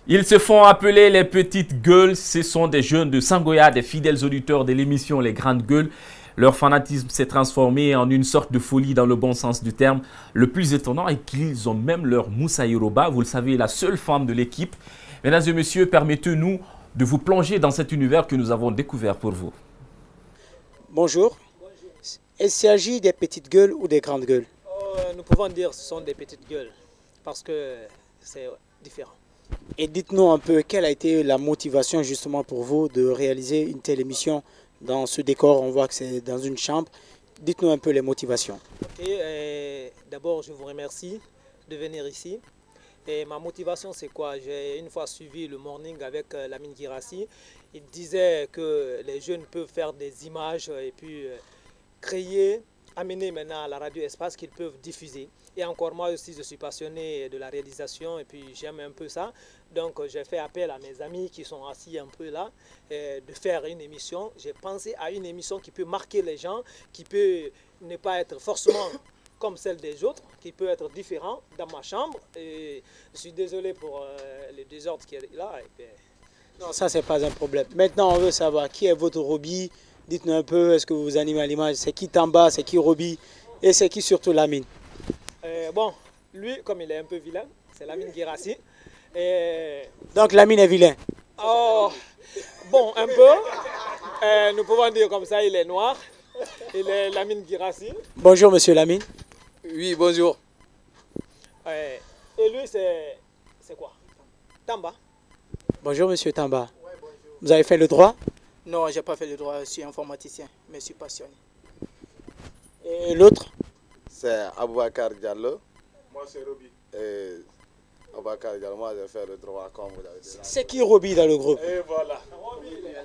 Ils se font appeler les petites gueules. Ce sont des jeunes de Sangoya, des fidèles auditeurs de l'émission Les Grandes Gueules. Leur fanatisme s'est transformé en une sorte de folie dans le bon sens du terme. Le plus étonnant est qu'ils ont même leur Moussa Yoruba. Vous le savez, la seule femme de l'équipe. Mesdames et messieurs, permettez-nous de vous plonger dans cet univers que nous avons découvert pour vous. Bonjour. Il s'agit des petites gueules ou des grandes gueules? Nous pouvons dire que ce sont des petites gueules parce que c'est différent. Et dites-nous un peu, quelle a été la motivation justement pour vous de réaliser une telle émission dans ce décor? On voit que c'est dans une chambre. Dites-nous un peu les motivations. D'abord, je vous remercie de venir ici. Et ma motivation, c'est quoi? J'ai une fois suivi le morning avec Lamine Girassi. Il disait que les jeunes peuvent faire des images et puis créer, amener maintenant à la radio espace qu'ils peuvent diffuser. Et encore moi aussi, je suis passionné de la réalisation et puis j'aime un peu ça. Donc j'ai fait appel à mes amis qui sont assis un peu là, de faire une émission. J'ai pensé à une émission qui peut marquer les gens, qui peut ne pas être forcément comme celle des autres, qui peut être différent dans ma chambre. Et je suis désolé pour le désordre qui est là. Et puis... Non, ça c'est pas un problème. Maintenant on veut savoir qui est votre Roby. Dites-nous un peu, est-ce que vous animez à l'image? C'est qui Tamba, c'est qui Roby et c'est qui surtout Lamine? Bon, lui, comme il est un peu vilain, c'est Lamine Girassi. Donc Lamine est vilain? Oh, bon, un peu. Nous pouvons dire comme ça, il est noir. Il est Lamine Girassi. Bonjour monsieur Lamine. Oui, bonjour. Et lui, c'est quoi? Tamba. Bonjour monsieur Tamba. Ouais, bonjour. Vous avez fait le droit? Non, j'ai pas fait le droit, je suis informaticien, mais je suis passionné. Et l'autre? C'est Aboubakar Diallo. Moi, c'est Roby. Et Aboubakar Diallo, moi, j'ai fait le droit comme vous l'avez dit. C'est qui Roby dans le groupe? Et voilà.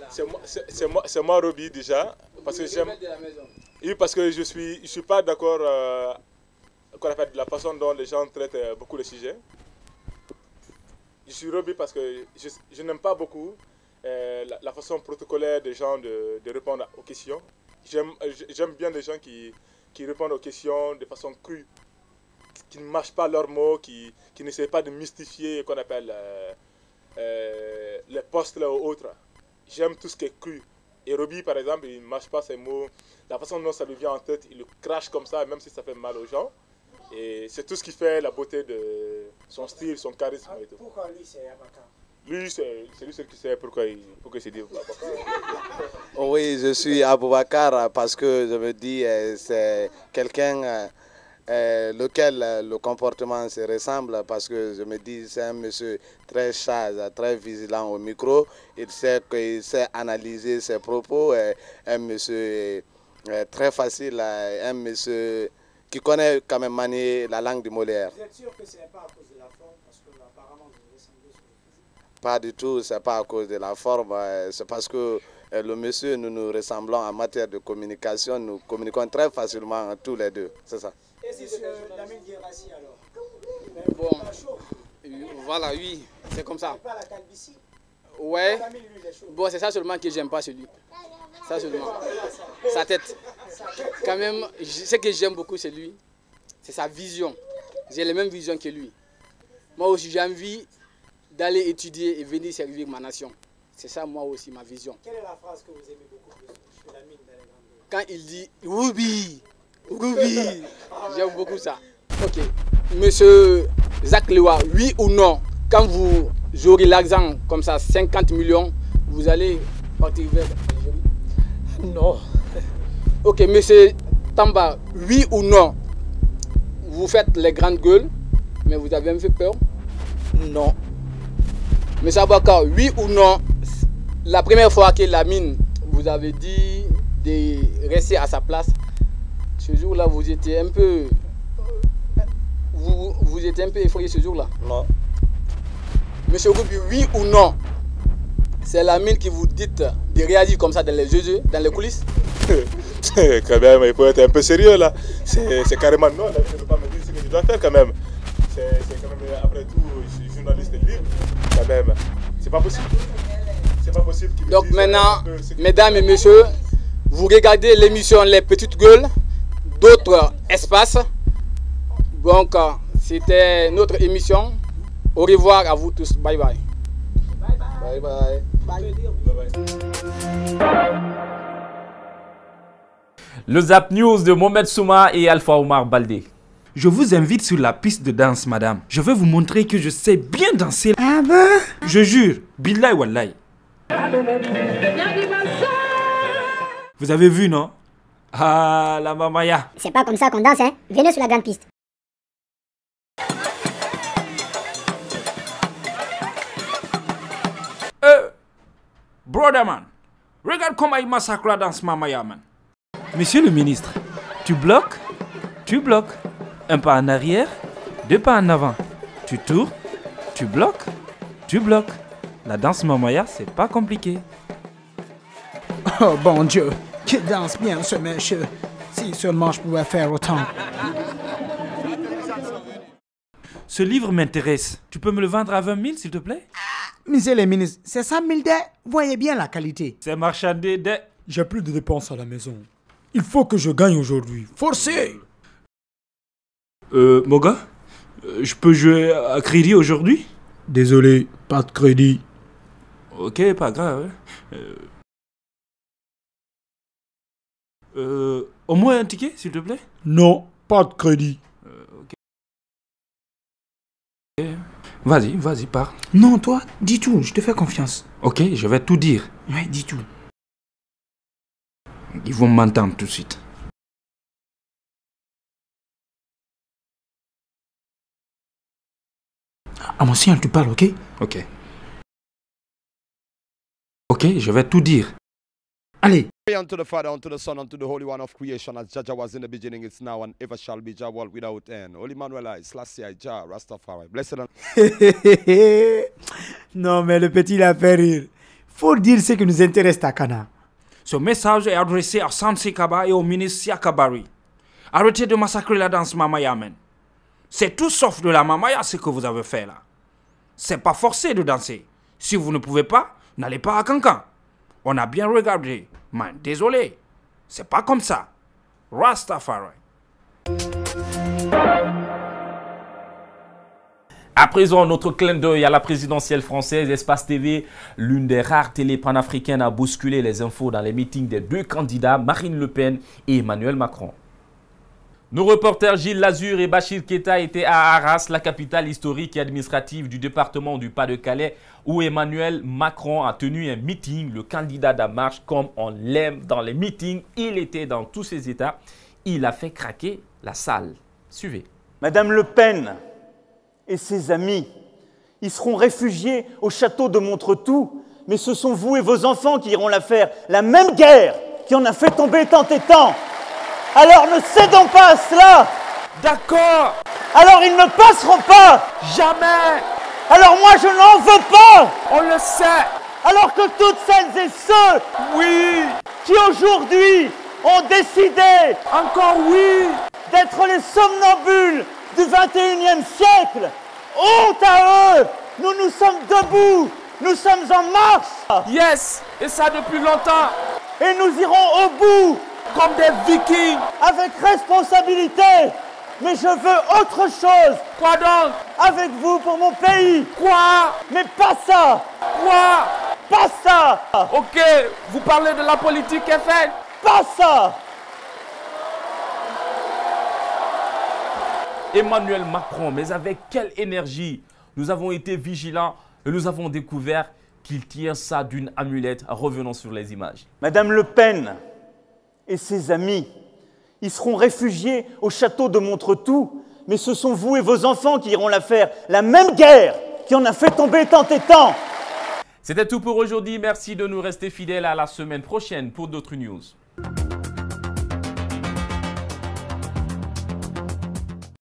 C'est moi, Roby, déjà. Parce que j'aime. Oui, parce que je suis pas d'accord de la façon dont les gens traitent beaucoup le sujet. Je suis Roby parce que je n'aime pas beaucoup la façon protocolaire des gens de répondre aux questions. J'aime bien les gens qui répondent aux questions de façon crue, qui ne mâchent pas leurs mots, qui n'essaient pas de mystifier qu'on appelle les postes là ou autres. J'aime tout ce qui est cru. Et Roby, par exemple, il ne mâche pas ses mots. La façon dont ça lui vient en tête, il le crache comme ça, même si ça fait mal aux gens. Et c'est tout ce qui fait la beauté de son style, son charisme et tout. Pourquoi lui c'est Aboubakar? Lui, c'est lui seul qui sait pourquoi il s'est dit Aboubakar. Oui, je suis Aboubakar parce que je me dis c'est quelqu'un lequel le comportement se ressemble, parce que je me dis c'est un monsieur très sage, très vigilant au micro. Il sait analyser ses propos, un monsieur très facile, un monsieur qui connaît quand même manier la langue du Molière. Vous êtes sûr que ce n'est pas à cause de la forme, parce que apparemment vous ressemblez sur le physique? Pas du tout, ce n'est pas à cause de la forme, c'est parce que le monsieur, nous ressemblons en matière de communication, nous communiquons très facilement tous les deux, c'est ça. Et si c'est Lamine Girassi alors? Bon, voilà, oui, c'est comme ça. Pas la calvitie? Ouais, bon, c'est ça seulement que j'aime pas chez lui. Ça seulement. Sa tête. Quand même, ce que j'aime beaucoup chez lui, c'est sa vision. J'ai les mêmes visions que lui. Moi aussi, j'ai envie d'aller étudier et venir servir ma nation. C'est ça, moi aussi, ma vision. Quelle est la phrase que vous aimez beaucoup plus chez Lamine dans les grandes gueules? Quand il dit « Roby, Roby », j'aime beaucoup ça. Ok. Monsieur Zach Lewa, oui ou non, quand vous aurez l'argent comme ça, 50 millions, vous allez partir vers l'Algérie? Non. Ok, monsieur Tamba, oui ou non, vous faites les grandes gueules, mais vous avez un peu peur? Non. Monsieur Aboubakar, oui ou non, la première fois que Lamine vous avez dit de rester à sa place, ce jour-là, vous étiez un peu... Vous étiez un peu effrayé ce jour-là? Non. Monsieur Roby, oui ou non, c'est Lamine qui vous dit de réagir comme ça dans les jeux, dans les coulisses? Quand même, il faut être un peu sérieux là. C'est carrément non, là, je ne peux pas me dire ce que je dois faire quand même. C'est quand même, après tout, je suis journaliste libre, quand même. C'est pas possible. C'est pas possible. Donc maintenant, mesdames et messieurs, vous regardez l'émission Les Petites Gueules d'autres espaces. Donc, c'était notre émission. Au revoir à vous tous. Bye bye. Bye bye. Bye. Bye bye. Le Zap News de Mohamed Souma et Alpha Omar Baldé. Je vous invite sur la piste de danse, madame. Je vais vous montrer que je sais bien danser. Ah ben? Je jure, billahi wallahi. Vous avez vu, non? Ah, la mamaya. C'est pas comme ça qu'on danse, hein. Venez sur la grande piste. Brother man, regarde comment il massacre la danse mamaya, man. Monsieur le ministre, tu bloques, tu bloques. Un pas en arrière, deux pas en avant. Tu tournes, tu bloques, tu bloques. La danse mamaya, c'est pas compliqué. Oh bon Dieu, qu'il danse bien ce monsieur. Si seulement je pouvais faire autant. Ce livre m'intéresse. Tu peux me le vendre à 20 000, s'il te plaît? Monsieur le ministre, c'est 100 000 dès. Voyez bien la qualité. C'est marchandé de... J'ai plus de dépenses à la maison. Il faut que je gagne aujourd'hui. Forcez! Mon gars, je peux jouer à crédit aujourd'hui? Désolé, pas de crédit. Ok, pas grave. Au moins un ticket, s'il te plaît? Non, pas de crédit. Vas-y, vas-y, pars. Non, toi, dis tout, je te fais confiance. Ok, je vais tout dire. Ouais, dis tout. Ils vont m'entendre tout de suite. À mon signal, tu parles, ok? Ok. Ok, je vais tout dire. Allez. Unto the Father, unto the Son, unto the Holy One of creation, as Jaja was in the beginning, it's now, and ever shall be, Jah world without end. Holy Manuel, Selassie, Jah, Rastafari. Blessed and... Non, mais le petit l'a fait rire. Faut dire ce qui nous intéresse, Takana. Ce message est adressé à Sansi Kaba et au ministre Siakabari. Arrêtez de massacrer la danse Mamaya, man. C'est tout sauf de la Mamaya ce que vous avez fait là. C'est pas forcé de danser. Si vous ne pouvez pas, n'allez pas à Cancan. On a bien regardé. Man, désolé. C'est pas comme ça. Rastafari. À présent, notre clin d'œil à la présidentielle française. Espace TV, l'une des rares télés panafricaines à bousculer les infos dans les meetings des deux candidats, Marine Le Pen et Emmanuel Macron. Nos reporters Gilles Lazur et Bachir Keita étaient à Arras, la capitale historique et administrative du département du Pas-de-Calais, où Emmanuel Macron a tenu un meeting, le candidat d'En Marche comme on l'aime dans les meetings. Il était dans tous ses états. Il a fait craquer la salle. Suivez. Madame Le Pen et ses amis, ils seront réfugiés au château de Montretout, mais ce sont vous et vos enfants qui iront la faire. La même guerre qui en a fait tomber tant et tant. Alors ne cédons pas à cela. D'accord. Alors ils ne passeront pas. Jamais. Alors moi je n'en veux pas. On le sait. Alors que toutes celles et ceux, oui, qui aujourd'hui ont décidé, encore oui, d'être les somnambules du 21e siècle, honte à eux. Nous nous sommes debout, nous sommes en marche. Yes, et ça depuis longtemps. Et nous irons au bout. Comme des vikings. Avec responsabilité. Mais je veux autre chose. Quoi donc? Avec vous pour mon pays. Quoi? Mais pas ça. Quoi? Pas ça. Ok, vous parlez de la politique FN? Pas ça. Emmanuel Macron, mais avec quelle énergie? Nous avons été vigilants et nous avons découvert qu'il tient ça d'une amulette. Revenons sur les images. Madame Le Pen et ses amis, ils seront réfugiés au château de Montretout, mais ce sont vous et vos enfants qui iront la faire. La même guerre qui en a fait tomber tant et tant. C'était tout pour aujourd'hui. Merci de nous rester fidèles à la semaine prochaine pour d'autres news.